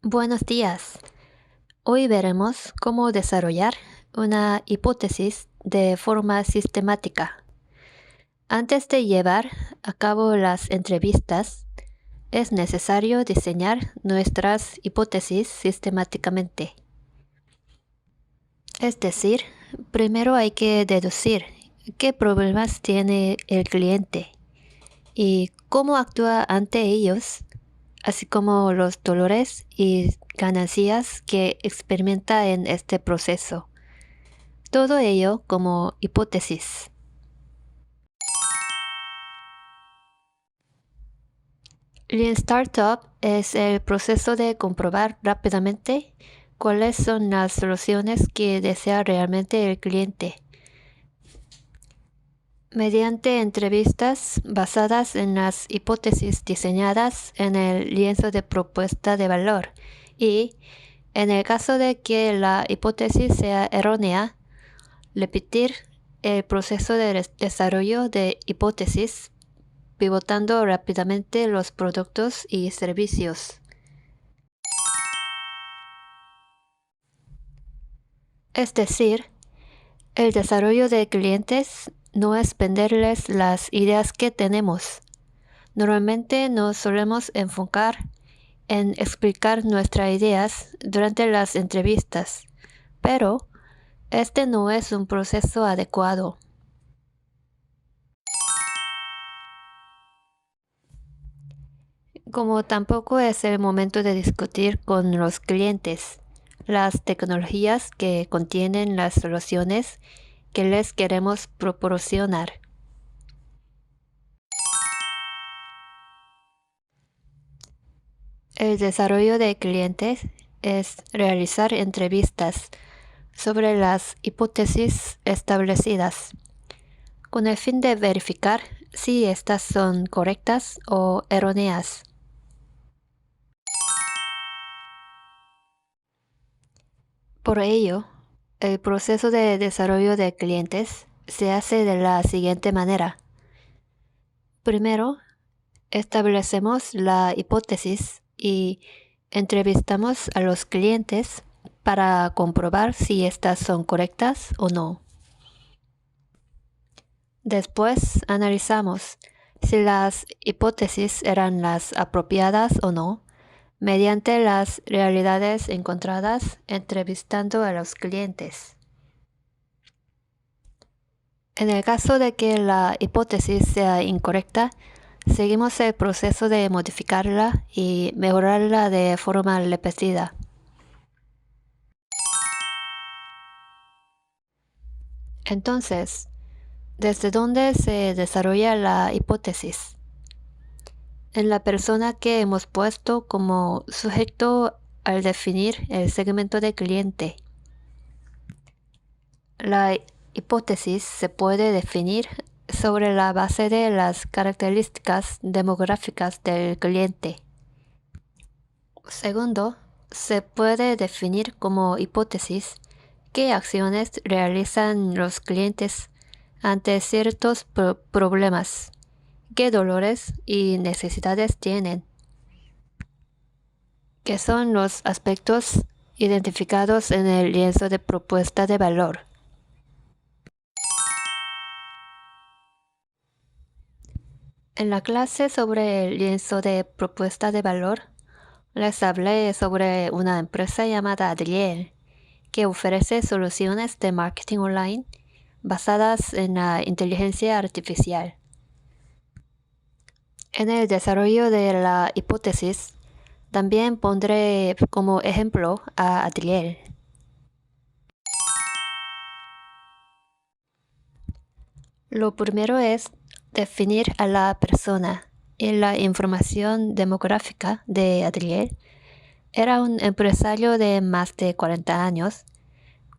Buenos días. Hoy veremos cómo desarrollar una hipótesis de forma sistemática. Antes de llevar a cabo las entrevistas, es necesario diseñar nuestras hipótesis sistemáticamente. Es decir, primero hay que deducir qué problemas tiene el cliente y cómo actúa ante ellos, así como los dolores y ganancias que experimenta en este proceso. Todo ello como hipótesis. Lean Startup es el proceso de comprobar rápidamente cuáles son las soluciones que desea realmente el cliente. Mediante entrevistas basadas en las hipótesis diseñadas en el lienzo de propuesta de valor y, en el caso de que la hipótesis sea errónea, repetir el proceso de desarrollo de hipótesis, pivotando rápidamente los productos y servicios. Es decir, el desarrollo de clientes no es venderles las ideas que tenemos. Normalmente nos solemos enfocar en explicar nuestras ideas durante las entrevistas, pero este no es un proceso adecuado. Como tampoco es el momento de discutir con los clientes las tecnologías que contienen las soluciones que les queremos proporcionar. El desarrollo de clientes es realizar entrevistas sobre las hipótesis establecidas, con el fin de verificar si estas son correctas o erróneas. Por ello, el proceso de desarrollo de clientes se hace de la siguiente manera. Primero, establecemos la hipótesis y entrevistamos a los clientes para comprobar si estas son correctas o no. Después analizamos si las hipótesis eran las apropiadas o no, mediante las realidades encontradas entrevistando a los clientes. En el caso de que la hipótesis sea incorrecta, seguimos el proceso de modificarla y mejorarla de forma repetida. Entonces, ¿desde dónde se desarrolla la hipótesis? En la persona que hemos puesto como sujeto al definir el segmento de cliente. La hipótesis se puede definir sobre la base de las características demográficas del cliente. Segundo, se puede definir como hipótesis qué acciones realizan los clientes ante ciertos problemas, qué dolores y necesidades tienen, qué son los aspectos identificados en el lienzo de propuesta de valor. En la clase sobre el lienzo de propuesta de valor, les hablé sobre una empresa llamada Adriel, que ofrece soluciones de marketing online basadas en la inteligencia artificial. En el desarrollo de la hipótesis, también pondré como ejemplo a Adriel. Lo primero es definir a la persona. En la información demográfica de Adriel, era un empresario de más de 40 años,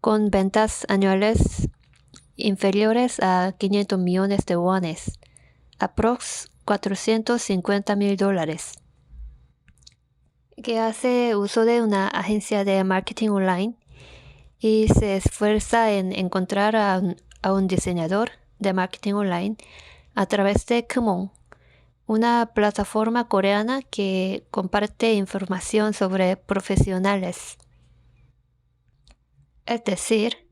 con ventas anuales inferiores a 500 millones de wones, aprox $450,000. que hace uso de una agencia de marketing online y se esfuerza en encontrar a un diseñador de marketing online a través de Kumon, una plataforma coreana que comparte información sobre profesionales. Es decir,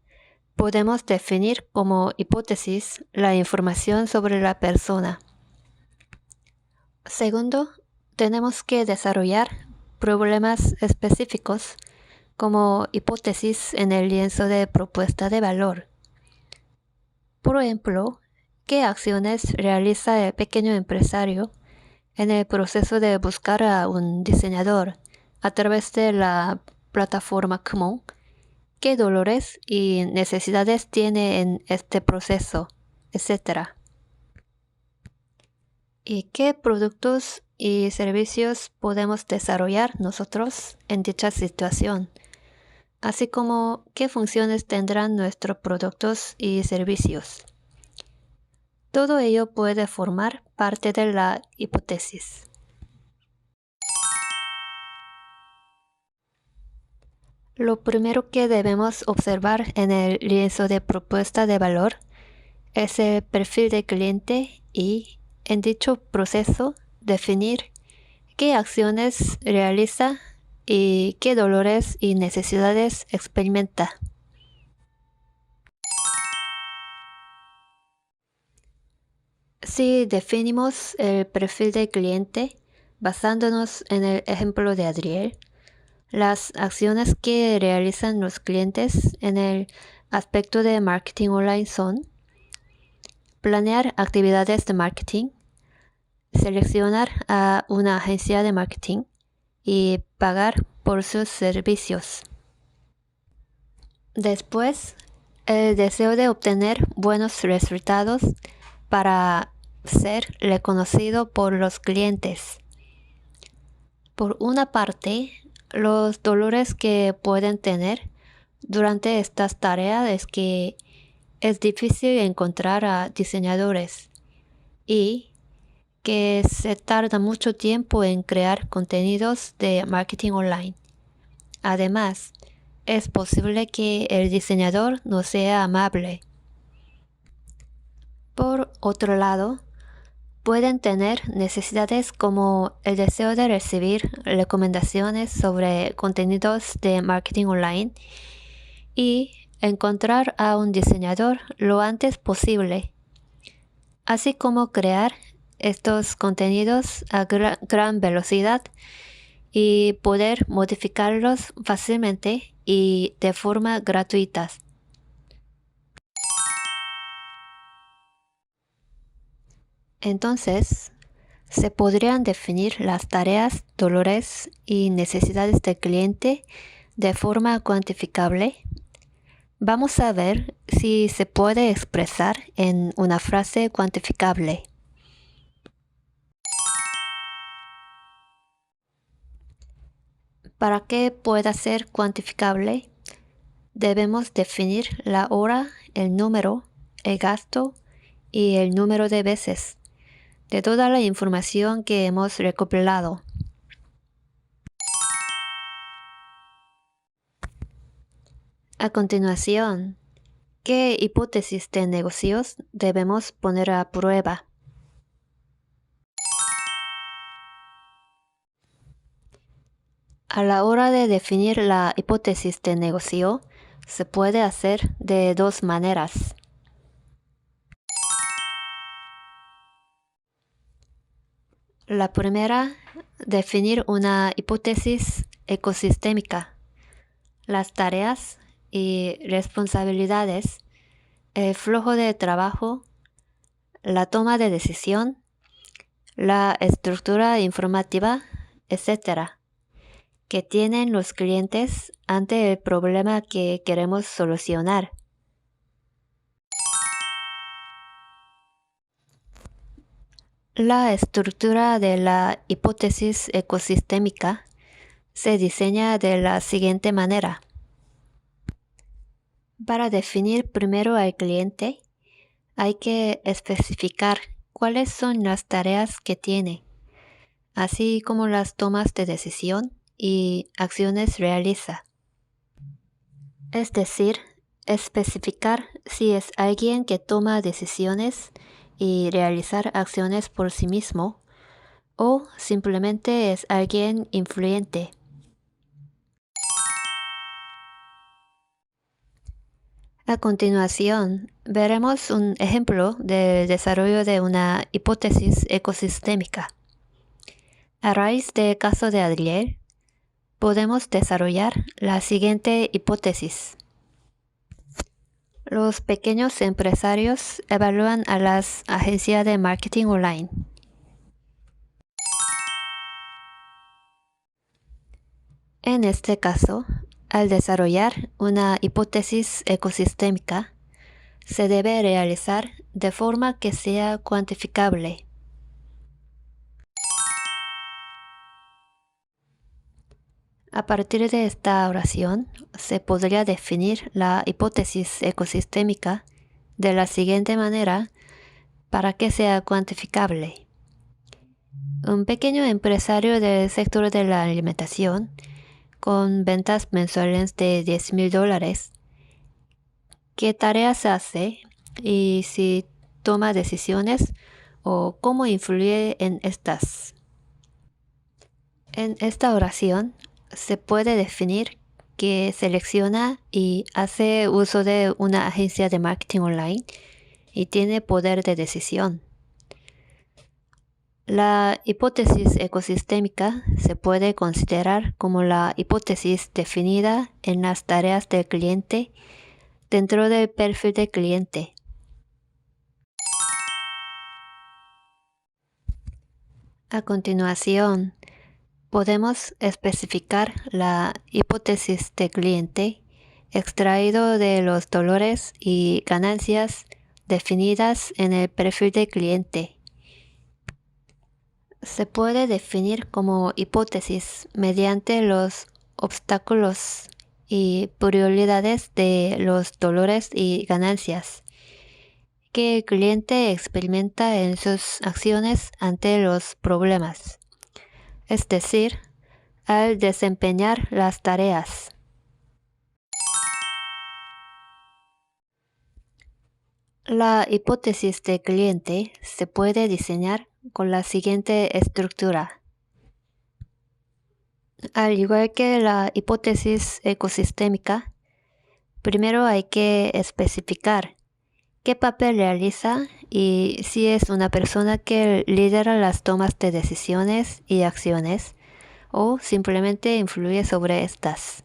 podemos definir como hipótesis la información sobre la persona. Segundo, tenemos que desarrollar problemas específicos como hipótesis en el lienzo de propuesta de valor. Por ejemplo, ¿qué acciones realiza el pequeño empresario en el proceso de buscar a un diseñador a través de la plataforma Kumon? ¿Qué dolores y necesidades tiene en este proceso, etcétera? ¿Y qué productos y servicios podemos desarrollar nosotros en dicha situación? Así como qué funciones tendrán nuestros productos y servicios. Todo ello puede formar parte de la hipótesis. Lo primero que debemos observar en el lienzo de propuesta de valor es el perfil del cliente y, en dicho proceso, definir qué acciones realiza y qué dolores y necesidades experimenta. Si definimos el perfil del cliente basándonos en el ejemplo de Adriel, las acciones que realizan los clientes en el aspecto de marketing online son planear actividades de marketing, seleccionar a una agencia de marketing y pagar por sus servicios. Después, el deseo de obtener buenos resultados para ser reconocido por los clientes. Por una parte, los dolores que pueden tener durante estas tareas es que es difícil encontrar a diseñadores y que se tarda mucho tiempo en crear contenidos de marketing online. Además, es posible que el diseñador no sea amable. Por otro lado, pueden tener necesidades como el deseo de recibir recomendaciones sobre contenidos de marketing online y encontrar a un diseñador lo antes posible, así como crear estos contenidos a gran velocidad y poder modificarlos fácilmente y de forma gratuita. Entonces, se podrían definir las tareas, dolores y necesidades del cliente de forma cuantificable. Vamos a ver si se puede expresar en una frase cuantificable. Para que pueda ser cuantificable, debemos definir la hora, el número, el gasto y el número de veces de toda la información que hemos recopilado. A continuación, ¿qué hipótesis de negocios debemos poner a prueba? A la hora de definir la hipótesis de negocio, se puede hacer de dos maneras. La primera, definir una hipótesis ecosistémica. Las tareas y responsabilidades, el flujo de trabajo, la toma de decisión, la estructura informativa, etc., que tienen los clientes ante el problema que queremos solucionar. La estructura de la hipótesis ecosistémica se diseña de la siguiente manera. Para definir primero al cliente, hay que especificar cuáles son las tareas que tiene, así como las tomas de decisión y acciones realiza. Es decir, especificar si es alguien que toma decisiones y realizar acciones por sí mismo o simplemente es alguien influyente. A continuación, veremos un ejemplo del desarrollo de una hipótesis ecosistémica. A raíz del caso de Adriel, podemos desarrollar la siguiente hipótesis. Los pequeños empresarios evalúan a las agencias de marketing online. En este caso, al desarrollar una hipótesis ecosistémica, se debe realizar de forma que sea cuantificable. A partir de esta oración, se podría definir la hipótesis ecosistémica de la siguiente manera para que sea cuantificable. Un pequeño empresario del sector de la alimentación, con ventas mensuales de $10,000, ¿qué tareas hace y si toma decisiones o cómo influye en estas? En esta oración se puede definir que selecciona y hace uso de una agencia de marketing online y tiene poder de decisión. La hipótesis ecosistémica se puede considerar como la hipótesis definida en las tareas del cliente dentro del perfil del cliente. A continuación, podemos especificar la hipótesis de cliente extraído de los dolores y ganancias definidas en el perfil del cliente. Se puede definir como hipótesis mediante los obstáculos y prioridades de los dolores y ganancias que el cliente experimenta en sus acciones ante los problemas, es decir, al desempeñar las tareas. La hipótesis de cliente se puede diseñar con la siguiente estructura. Al igual que la hipótesis ecosistémica, primero hay que especificar qué papel realiza y si es una persona que lidera las tomas de decisiones y acciones o simplemente influye sobre estas.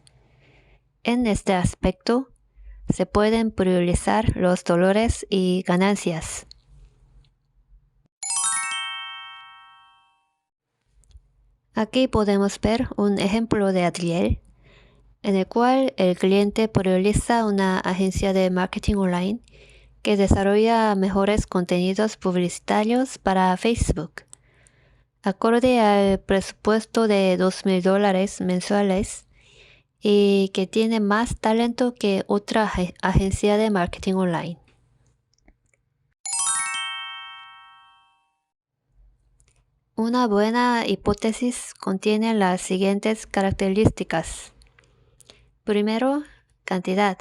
En este aspecto, se pueden priorizar los dolores y ganancias. Aquí podemos ver un ejemplo de Adriel, en el cual el cliente prioriza una agencia de marketing online que desarrolla mejores contenidos publicitarios para Facebook. Acorde al presupuesto de $2,000 mensuales y que tiene más talento que otra agencia de marketing online. Una buena hipótesis contiene las siguientes características. Primero, cantidad.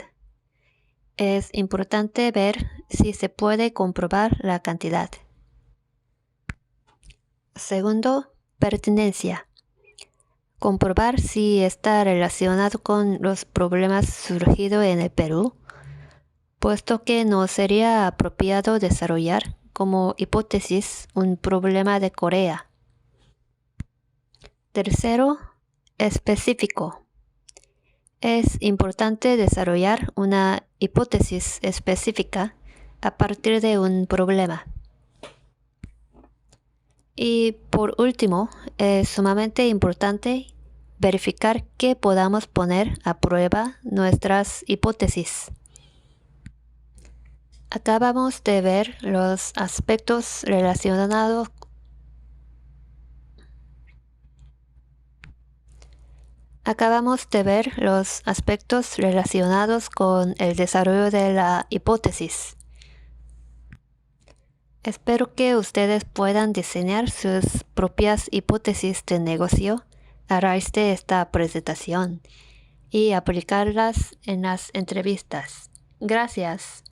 Es importante ver si se puede comprobar la cantidad. Segundo, pertinencia. Comprobar si está relacionado con los problemas surgidos en el Perú, puesto que no sería apropiado desarrollar como hipótesis un problema de Corea. Tercero, específico. Es importante desarrollar una hipótesis específica a partir de un problema. Y por último, es sumamente importante verificar que podamos poner a prueba nuestras hipótesis. Acabamos de ver los aspectos relacionados con el desarrollo de la hipótesis. Espero que ustedes puedan diseñar sus propias hipótesis de negocio a raíz de esta presentación y aplicarlas en las entrevistas. Gracias.